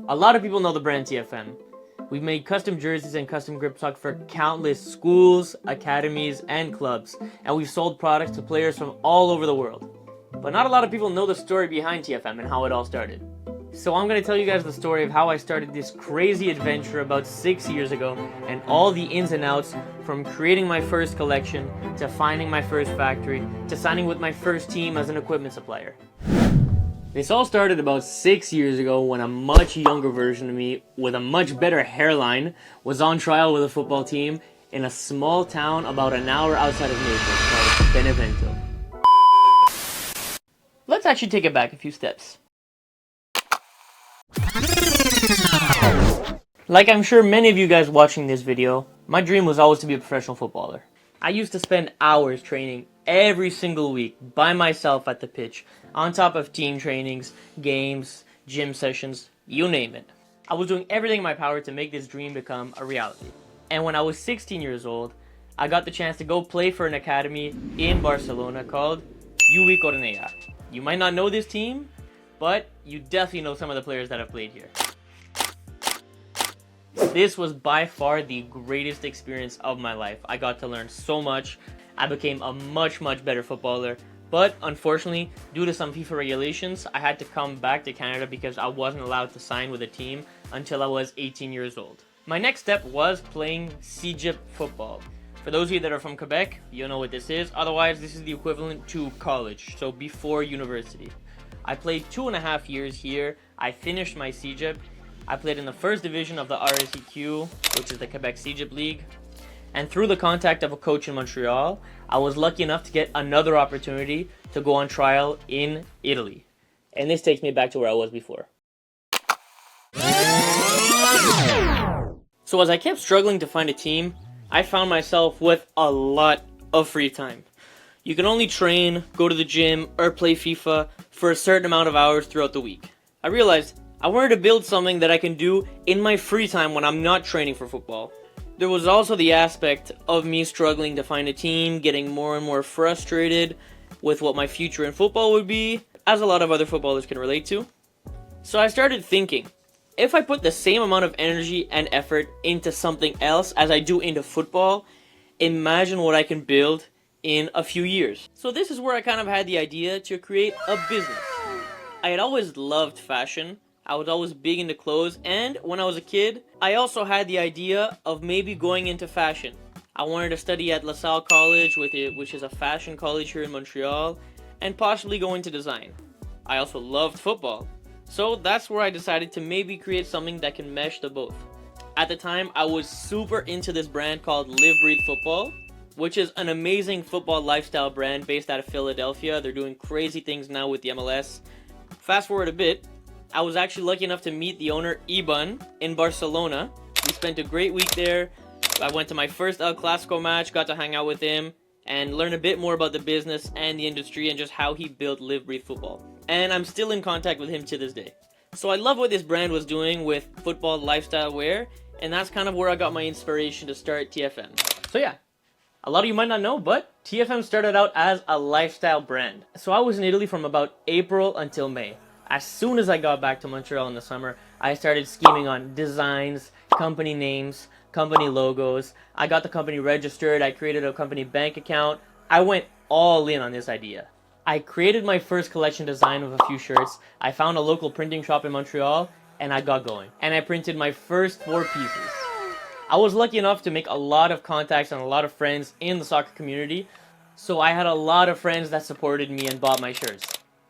A lot of people know the brand TFM. We've made custom jerseys and custom grip sock for countless schools, academies, and clubs, and we've sold products to players from all over the world. But not a lot of people know the story behind TFM and how it all started. So I'm going to tell you guys the story of how I started this crazy adventure about 6 years ago and all the ins and outs from creating my first collection, to finding my first factory, to signing with my first team as an equipment supplier. This all started about 6 years ago when a much younger version of me with a much better hairline was on trial with a football team in a small town about an hour outside of Naples called Benevento. Let's actually take it back a few steps. Like I'm sure many of you guys watching this video, my dream was always to be a professional footballer. I used to spend hours training every single week by myself at the pitch, on top of team trainings, games, gym sessions, you name it. I was doing everything in my power to make this dream become a reality. And when I was 16 years old, I got the chance to go play for an academy in Barcelona called UI Cornellà. You might not know this team, but you definitely know some of the players that have played here. This was by far the greatest experience of my life. I got to learn so much. I became a much better footballer. But unfortunately, due to some FIFA regulations, I had to come back to Canada because I wasn't allowed to sign with a team until I was 18 years old. My next step was playing CEGEP football. For those of you that are from Quebec, you'll know what this is. Otherwise, this is the equivalent to college, so before university. I played 2.5 years here. I finished my CEGEP. I played in the first division of the RSEQ, which is the Quebec CEGEP League. And through the contact of a coach in Montreal, I was lucky enough to get another opportunity to go on trial in Italy. And this takes me back to where I was before. So as I kept struggling to find a team, I found myself with a lot of free time. You can only train, go to the gym, or play FIFA for a certain amount of hours throughout the week. I realized I wanted to build something that I can do in my free time when I'm not training for football. There was also the aspect of me struggling to find a team, getting more and more frustrated with what my future in football would be, as a lot of other footballers can relate to. So I started thinking, if I put the same amount of energy and effort into something else as I do into football, imagine what I can build in a few years. So this is where I kind of had the idea to create a business. I had always loved fashion. I was always big into clothes, and when I was a kid, I also had the idea of maybe going into fashion. I wanted to study at La Salle College, which is a fashion college here in Montreal, and possibly go into design. I also loved football, so that's where I decided to maybe create something that can mesh the both. At the time, I was super into this brand called Live Breathe Football, which is an amazing football lifestyle brand based out of Philadelphia. They're doing crazy things now with the MLS. Fast forward a bit, I was actually lucky enough to meet the owner, Iban, in Barcelona. We spent a great week there. I went to my first El Clasico match, got to hang out with him, and learn a bit more about the business and the industry and just how he built Live Breathe Football. And I'm still in contact with him to this day. So I love what this brand was doing with football lifestyle wear, and that's kind of where I got my inspiration to start TFM. So yeah, a lot of you might not know, but TFM started out as a lifestyle brand. So I was in Italy from about April until May. As soon as I got back to Montreal in the summer, I started scheming on designs, company names, company logos. I got the company registered. I created a company bank account. I went all in on this idea. I created my first collection design of a few shirts. I found a local printing shop in Montreal, and I got going. And I printed my first 4 pieces. I was lucky enough to make a lot of contacts and a lot of friends in the soccer community, so I had a lot of friends that supported me and bought my shirts.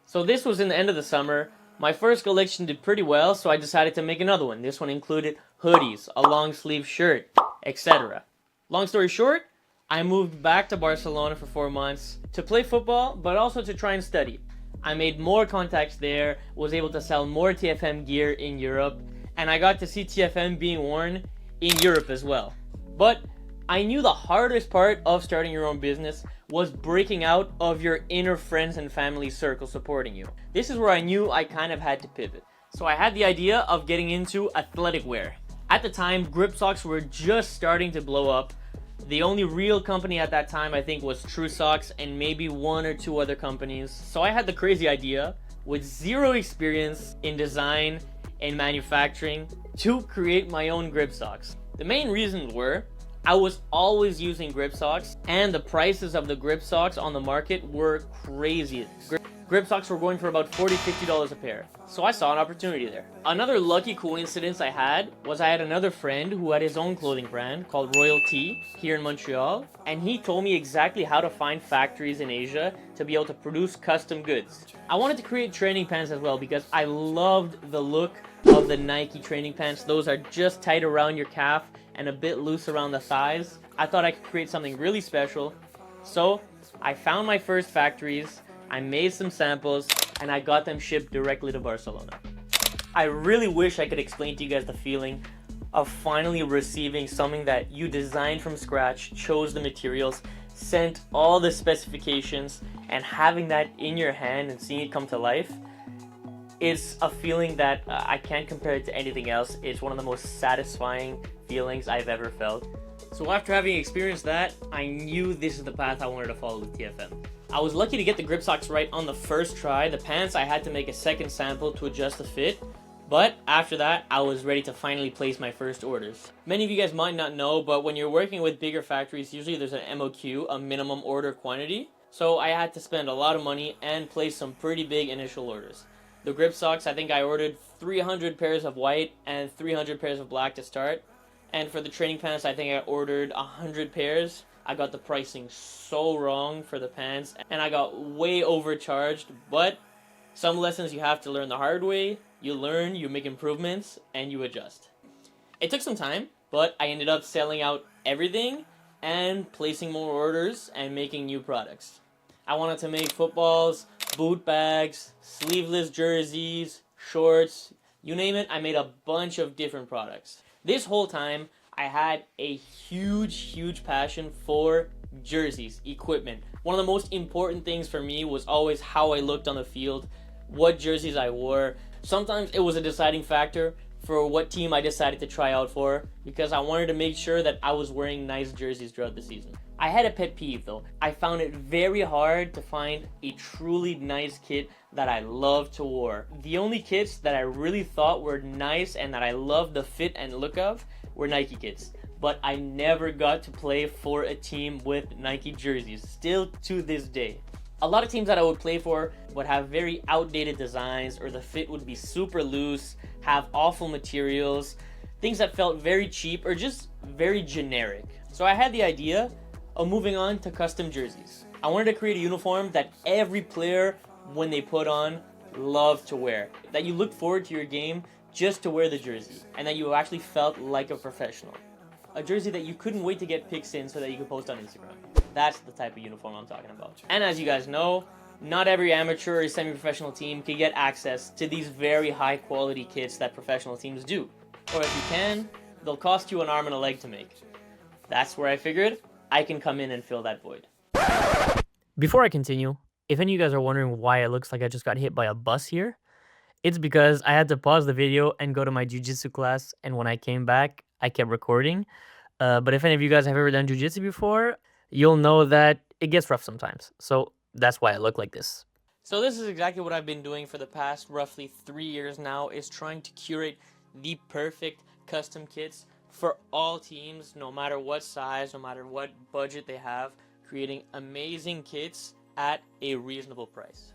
So this was in the end of the summer. My first collection did pretty well, so I decided to make another one. This one included hoodies, a long sleeve shirt, etc. Long story short, I moved back to Barcelona for 4 months to play football, but also to try and study. I made more contacts there, was able to sell more TFM gear in Europe, and I got to see TFM being worn in Europe as well. But I knew the hardest part of starting your own business was breaking out of your inner friends and family circle supporting you. This is where I knew I kind of had to pivot. So I had the idea of getting into athletic wear. At the time, grip socks were just starting to blow up. The only real company at that time I think was True Socks and maybe 1 or 2 other companies. So I had the crazy idea with zero experience in design in manufacturing to create my own grip socks. The main reasons were I was always using grip socks, and the prices of the grip socks on the market were crazy. Grip socks were going for about $40–50 a pair, so I saw an opportunity there. Another lucky coincidence I had was I had another friend who had his own clothing brand called Royalty here in Montreal, and he told me exactly how to find factories in Asia to be able to produce custom goods. I wanted to create training pants as well because I loved the look of the Nike training pants. Those are just tight around your calf and a bit loose around the thighs. I thought I could create something really special, so I found my first factories, I made some samples, and I got them shipped directly to Barcelona. I really wish I could explain to you guys the feeling of finally receiving something that you designed from scratch, chose the materials, sent all the specifications, and having that in your hand and seeing it come to life. It's a feeling that I can't compare it to anything else. It's one of the most satisfying feelings I've ever felt. So after having experienced that, I knew this is the path I wanted to follow with TFM. I was lucky to get the grip socks right on the first try. The pants, I had to make a second sample to adjust the fit, but after that, I was ready to finally place my first orders. Many of you guys might not know, but when you're working with bigger factories, usually there's an MOQ, a minimum order quantity. So I had to spend a lot of money and place some pretty big initial orders. The grip socks, I think I ordered 300 pairs of white and 300 pairs of black to start. And for the training pants, I think I ordered 100 pairs. I got the pricing so wrong for the pants, and I got way overcharged, but some lessons you have to learn the hard way. You learn, you make improvements, and you adjust. It took some time, but I ended up selling out everything and placing more orders and making new products. I wanted to make footballs, boot bags, sleeveless jerseys, shorts, you name it. I made a bunch of different products. This whole time, I had a huge passion for jerseys, equipment. One of the most important things for me was always how I looked on the field, what jerseys I wore. Sometimes it was a deciding factor for what team I decided to try out for, because I wanted to make sure that I was wearing nice jerseys throughout the season. I had a pet peeve though. I found it very hard to find a truly nice kit that I loved to wear. The only kits that I really thought were nice and that I loved the fit and look of were Nike kits. But I never got to play for a team with Nike jerseys, still to this day. A lot of teams that I would play for would have very outdated designs, or the fit would be super loose, have awful materials, things that felt very cheap or just very generic. So I had the idea of moving on to custom jerseys. I wanted to create a uniform that every player, when they put on, loved to wear. That you looked forward to your game just to wear the jersey, and that you actually felt like a professional. A jersey that you couldn't wait to get pics in so that you could post on Instagram. That's the type of uniform I'm talking about. And as you guys know, not every amateur or semi-professional team can get access to these very high quality kits that professional teams do. Or if you can, they'll cost you an arm and a leg to make. That's where I figured I can come in and fill that void. Before I continue, if any of you guys are wondering why it looks like I just got hit by a bus here, it's because I had to pause the video and go to my jiu-jitsu class, and when I came back, I kept recording. But if any of you guys have ever done jiu-jitsu before, you'll know that it gets rough sometimes. So that's why I look like this. So this is exactly what I've been doing for the past roughly 3 years now, is trying to curate the perfect custom kits for all teams, no matter what size, no matter what budget they have, creating amazing kits at a reasonable price.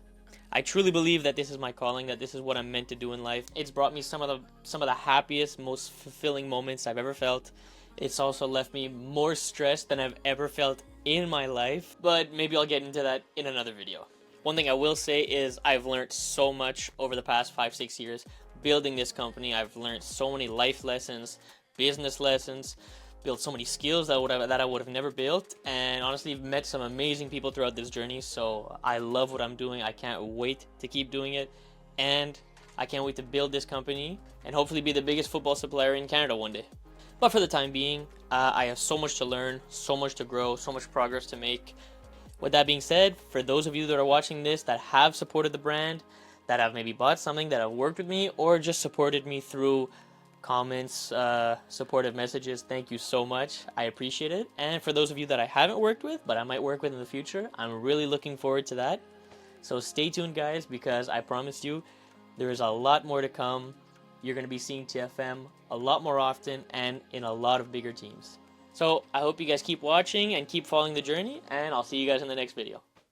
I truly believe that this is my calling, that this is what I'm meant to do in life. It's brought me some of the happiest, most fulfilling moments I've ever felt. It's also left me more stressed than I've ever felt in my life, but maybe I'll get into that in another video. One thing I will say is I've learned so much over the past 5-6 years building this company. I've learned so many life lessons, business lessons, built so many skills that I would have never built, and honestly met some amazing people throughout this journey. So I love what I'm doing. I can't wait to keep doing it, and I can't wait to build this company and hopefully be the biggest football supplier in Canada one day. But for the time being, I have so much to learn, so much to grow, so much progress to make. With that being said, for those of you that are watching this that have supported the brand, that have maybe bought something, that have worked with me, or just supported me through comments, supportive messages, thank you so much. I appreciate it. And for those of you that I haven't worked with, but I might work with in the future, I'm really looking forward to that. So stay tuned, guys, because I promise you there is a lot more to come. you're going to be seeing TFM a lot more often and in a lot of bigger teams. So I hope you guys keep watching and keep following the journey, and I'll see you guys in the next video.